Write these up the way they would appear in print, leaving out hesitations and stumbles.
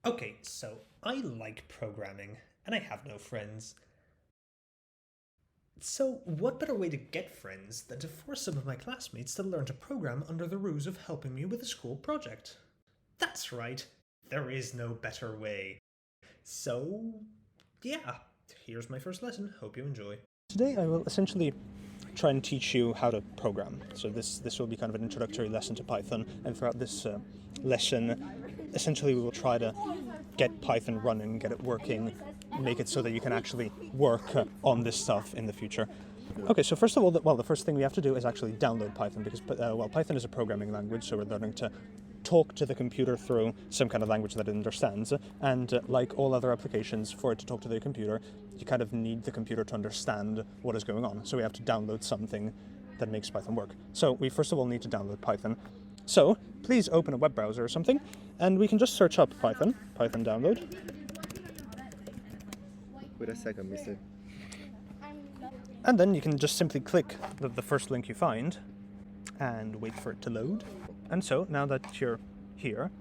Okay, so I like programming, and I have no friends. So what better way to get friends than to force some of my classmates to learn to program under the ruse of helping me with a school project? That's right, there is no better way. So, yeah, here's my first lesson. Hope you enjoy. Today I will essentially try and teach you how to program. So this will be kind of an introductory lesson to Python, and throughout this lesson, essentially we will try to get Python running, get it working, make it so that you can actually work on this stuff in the future. Okay, so first of all, the first thing we have to do is actually download Python because, Python is a programming language, so we're learning to talk to the computer through some kind of language that it understands. And like all other applications, for it to talk to the computer, you kind of need the computer to understand what is going on. So we have to download something that makes Python work. So we first of all need to download Python. So please open a web browser or something, and we can just search up Python download. Wait a second, mister. And then you can just simply click the first link you find and wait for it to load. And so now that you're here,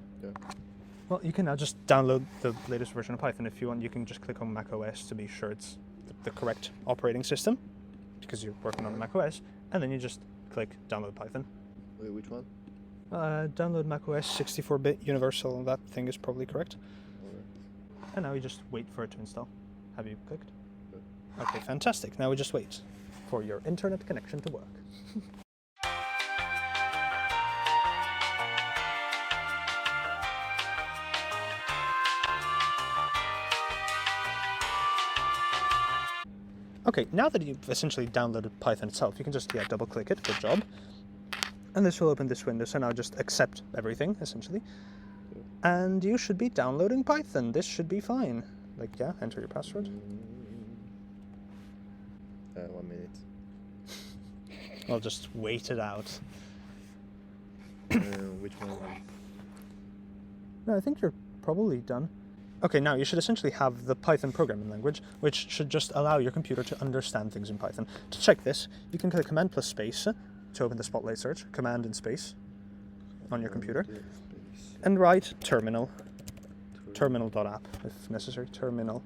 well, you can now just download the latest version of Python. If you want, you can just click on macOS to be sure it's the correct operating system, because you're working on a macOS, and then you just click download Python. Wait, which one? Download macOS 64-bit universal, that thing is probably correct. Alright. And now you just wait for it to install. Have you clicked? Yeah. Okay, fantastic. Now we just wait for your internet connection to work. Okay, now that you've essentially downloaded Python itself, you can just double click it, good job. And this will open this window, so now just accept everything, essentially. And you should be downloading Python. This should be fine. Enter your password. 1 minute. I'll just wait it out. Which one? No, I think you're probably done. Okay, now you should essentially have the Python programming language, which should just allow your computer to understand things in Python. To check this, you can click Command plus space to open the Spotlight search, Command and space on your computer, and write terminal, terminal.app if necessary, terminal.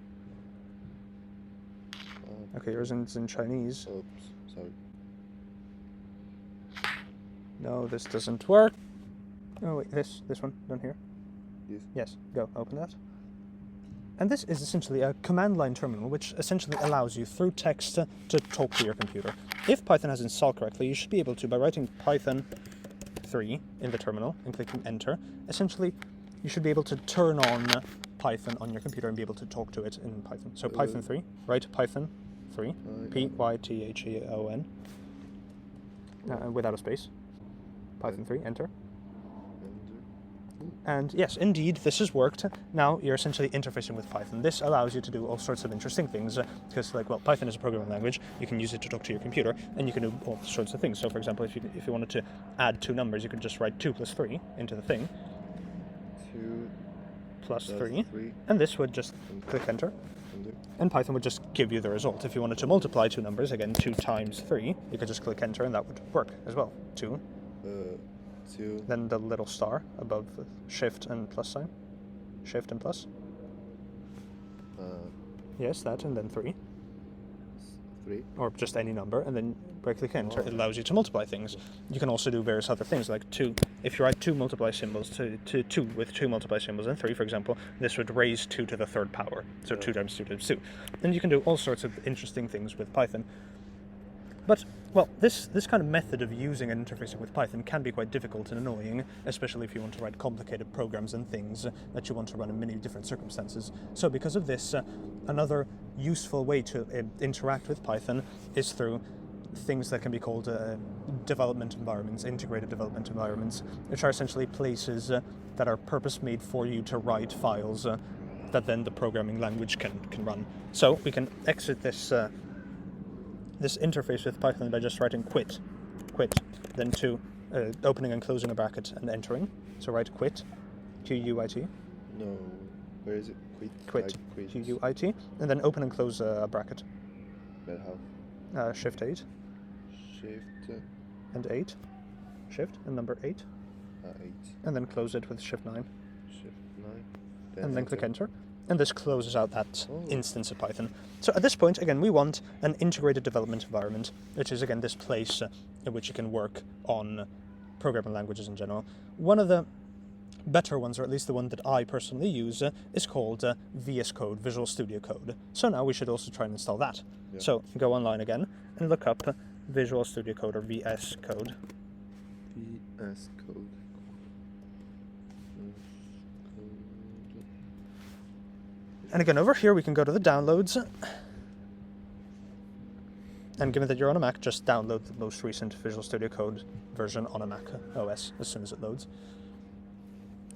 Okay, yours is in Chinese. Oops, sorry. No, this doesn't work. Oh wait, this one, down here. Yes. Yes, go, open that. And this is essentially a command line terminal, which essentially allows you, through text, to talk to your computer. If Python has installed correctly, you should be able to, by writing Python 3 in the terminal and clicking enter, essentially you should be able to turn on Python on your computer and be able to talk to it in Python. So Python 3, write Python 3, Python, without a space. Python 3, enter. And yes, indeed, this has worked. Now you're essentially interfacing with Python. This allows you to do all sorts of interesting things because, Python is a programming language. You can use it to talk to your computer, and you can do all sorts of things. So, for example, if you wanted to add two numbers, you could just write 2 plus 3 into the thing. 2 plus 3. And this would just click enter. And Python would just give you the result. If you wanted to multiply two numbers, again, 2 times 3, you could just click enter, and that would work as well. 2. 2. Then the little star above the shift and plus sign. Shift and plus. Yes, that, and then 3. 3. Or just any number, and then by clicking enter, it allows you to multiply things. You can also do various other things, like 2. If you write 2 multiply symbols to 2 with 2 multiply symbols and 3, for example, this would raise 2 to the third power. So 2 times 2 times 2. And you can do all sorts of interesting things with Python. But, this kind of method of using and interfacing with Python can be quite difficult and annoying, especially if you want to write complicated programs and things that you want to run in many different circumstances. So because of this, another useful way to interact with Python is through things that can be called development environments, integrated development environments, which are essentially places that are purpose-made for you to write files that then the programming language can run. So we can exit this interface with Python by just writing quit, then opening and closing a bracket and entering. So write quit, Q-U-I-T. No, where is it? Quit, Q-U-I-T, and then open and close a bracket. But how? Shift 8. Shift. And 8. Shift and number 8. 8. And then close it with Shift 9. Shift 9. and then click enter. And this closes out that instance of Python. So at this point, again, we want an integrated development environment, which is, again, this place in which you can work on programming languages in general. One of the better ones, or at least the one that I personally use, is called VS Code, Visual Studio Code. So now we should also try and install that. Yeah. So go online again and look up Visual Studio Code, or VS Code. VS Code. And again, over here we can go to the downloads. And given that you're on a Mac, just download the most recent Visual Studio Code version on a Mac OS as soon as it loads.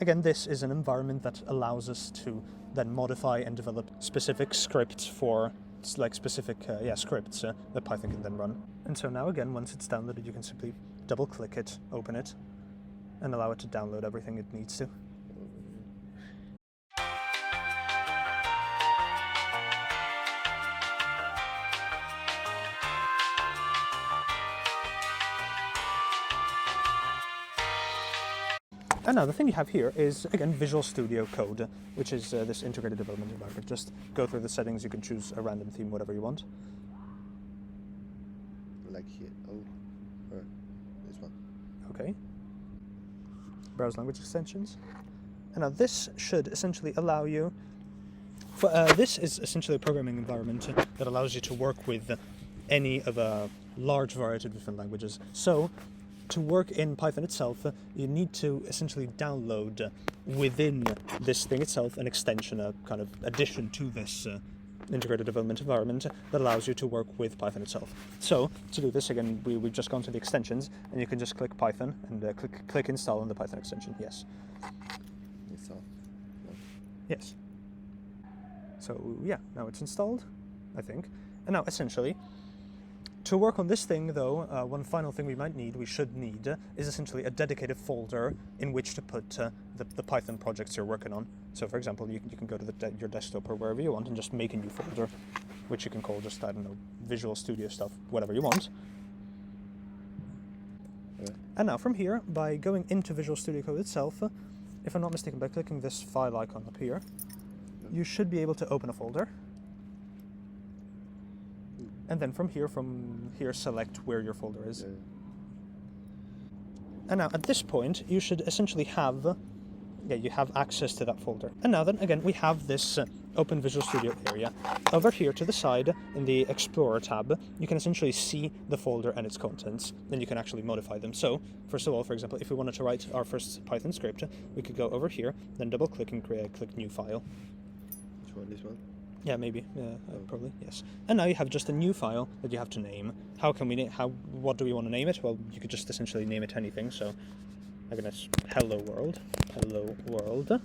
Again, this is an environment that allows us to then modify and develop specific scripts for, like, specific scripts that Python can then run. And so now again, once it's downloaded, you can simply double-click it, open it, and allow it to download everything it needs to. And now the thing you have here is, again, Visual Studio Code, which is this integrated development environment. Just go through the settings, you can choose a random theme, whatever you want. Like here, this one. Okay. Browse language extensions. And now this should essentially allow you, this is essentially a programming environment that allows you to work with any of a large variety of different languages. So, to work in Python itself, you need to essentially download within this thing itself an extension, a kind of addition to this integrated development environment that allows you to work with Python itself. So, to do this, again, we've just gone to the extensions, and you can just click Python and click install on the Python extension. Yes. Install. No. Yes. So, yeah, now it's installed, I think. And now, essentially, to work on this thing, though, one final thing we should need, is essentially a dedicated folder in which to put the Python projects you're working on. So, for example, you can go to your desktop or wherever you want and just make a new folder, which you can call just, I don't know, Visual Studio stuff, whatever you want. Yeah. And now from here, by going into Visual Studio Code itself, if I'm not mistaken, by clicking this file icon up here, you should be able to open a folder. And then from here, select where your folder is. Yeah. And now, at this point, you should essentially have, you have access to that folder. And now then, again, we have this Open Visual Studio area. Over here to the side, in the Explorer tab, you can essentially see the folder and its contents, and you can actually modify them. So, first of all, for example, if we wanted to write our first Python script, we could go over here, then double-click and click New File. Which one, this one? Yeah, maybe. Probably, yes. And now you have just a new file that you have to name. How can we name? What do we want to name it? Well, you could just essentially name it anything. So, I'm gonna hello world.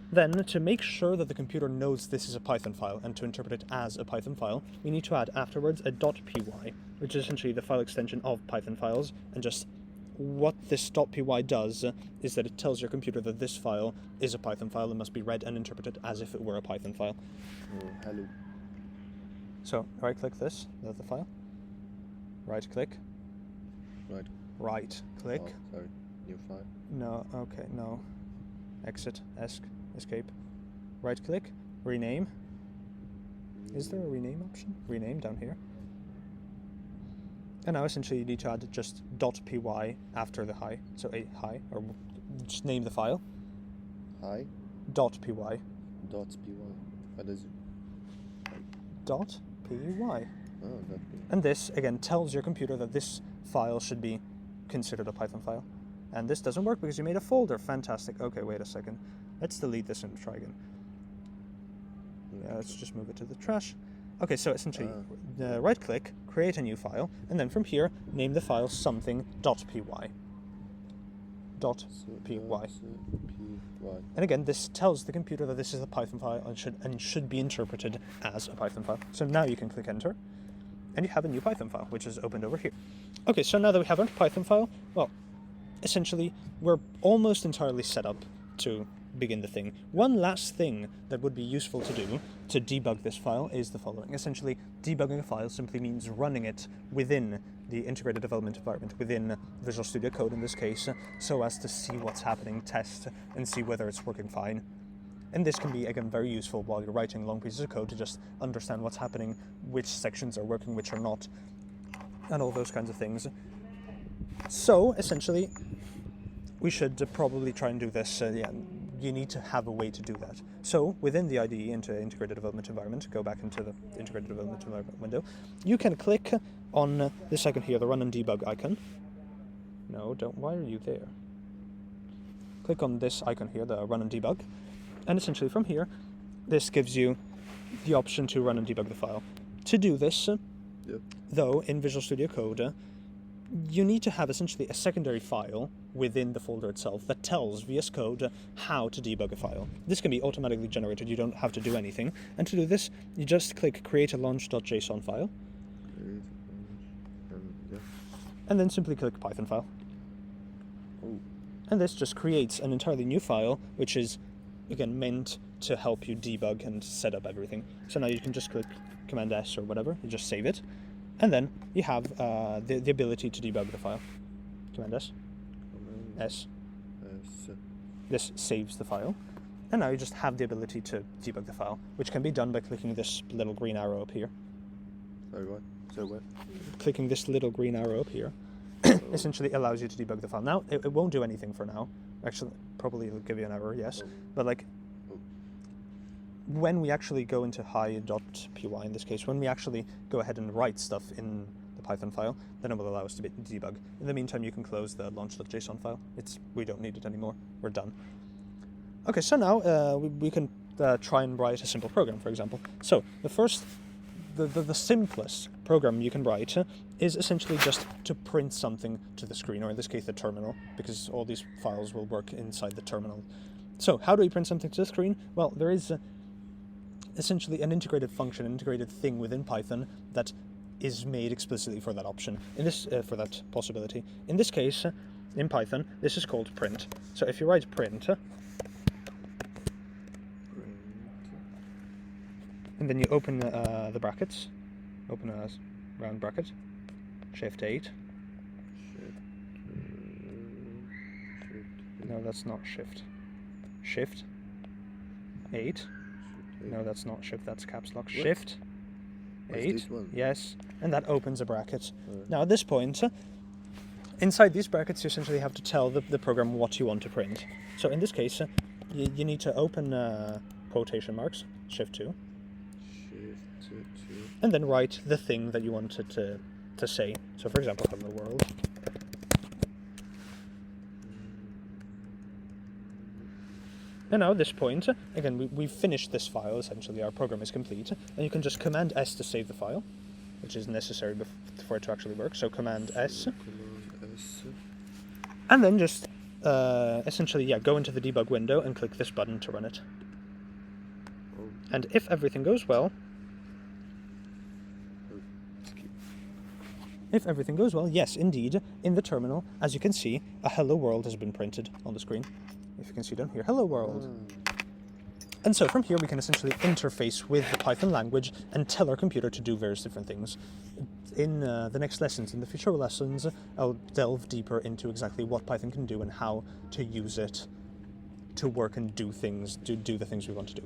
Then, to make sure that the computer knows this is a Python file and to interpret it as a Python file, we need to add afterwards a .py, which is essentially the file extension of Python files, and just what this .py does is that it tells your computer that this file is a Python file and must be read and interpreted as if it were a Python file. Hello. So, right-click this, the file. Right-click. Right-click. Oh, sorry. New file. No, okay, no. Exit, escape. Right-click, rename. Is there a rename option? Rename down here. And now essentially you need to add just .py after the hi. So a hi, or just name the file. Hi. .py. What is it? .py. Oh, .py. And this, again, tells your computer that this file should be considered a Python file. And this doesn't work because you made a folder. Fantastic. Okay, wait a second. Let's delete this and try again. Yeah, let's just move it to the trash. Okay, so essentially, right-click, create a new file, and then from here, name the file something .py. And again, this tells the computer that this is a Python file and should be interpreted as a Python file. So now you can click enter, and you have a new Python file, which is opened over here. Okay, so now that we have our Python file, well, essentially, we're almost entirely set up to begin the thing. One last thing that would be useful to do to debug this file is the following. Essentially, debugging a file simply means running it within the integrated development environment, within Visual Studio Code in this case, so as to see what's happening, test, and see whether it's working fine. And this can be, again, very useful while you're writing long pieces of code to just understand what's happening, which sections are working, which are not, and all those kinds of things. So, essentially, we should probably try and do this. You need to have a way to do that. So, within the IDE into Integrated Development Environment, go back into the Integrated Development Environment window, you can click on this icon here, the Run and Debug icon. No, don't. Why are you there? Click on this icon here, the Run and Debug. And essentially from here, this gives you the option to run and debug the file. To do this, though, in Visual Studio Code, you need to have essentially a secondary file within the folder itself that tells VS Code how to debug a file. This can be automatically generated, you don't have to do anything. And to do this, you just click create a launch.json file. And then simply click Python file. And this just creates an entirely new file, which is, again, meant to help you debug and set up everything. So now you can just click Command S or whatever, you just save it, and then you have the ability to debug the file. Command S. S. This saves the file, and now you just have the ability to debug the file, which can be done by clicking this little green arrow up here. Sorry, what? So what? Clicking this little green arrow up here essentially allows you to debug the file. Now, it won't do anything for now. Actually, probably it'll give you an error, yes. But like, when we actually go into hi.py in this case, when we actually go ahead and write stuff in the Python file, then it will allow us to debug. In the meantime, you can close the launch.json file. We don't need it anymore. We're done. Okay, so now we can try and write a simple program, for example. So the simplest program you can write is essentially just to print something to the screen, or in this case the terminal, because all these files will work inside the terminal. So how do we print something to the screen? Well, there is essentially an integrated function, an integrated thing within Python that is made explicitly for that option, in this for that possibility. In this case, in Python, this is called print. So if you write print, and then you open the brackets, open a round bracket, Shift 8. No, that's not Shift. Shift 8. No, that's not Shift, that's caps lock. What? Shift 8. Yes, and that opens a bracket. Now at this point, inside these brackets, you essentially have to tell the program what you want to print. So in this case, you need to open quotation marks, Shift 2. And then write the thing that you wanted to say. So for example, hello world. And now at this point, again, we've finished this file, essentially our program is complete, and you can just Command S to save the file, which is necessary for it to actually work. So Command S. And then just essentially, go into the debug window and click this button to run it. And if everything goes well, yes, indeed, in the terminal, as you can see, a hello world has been printed on the screen. If you can see down here, hello world. And so from here we can essentially interface with the Python language and tell our computer to do various different things. In the next lessons, in the future lessons, I'll delve deeper into exactly what Python can do and how to use it to work and do things, to do the things we want to do.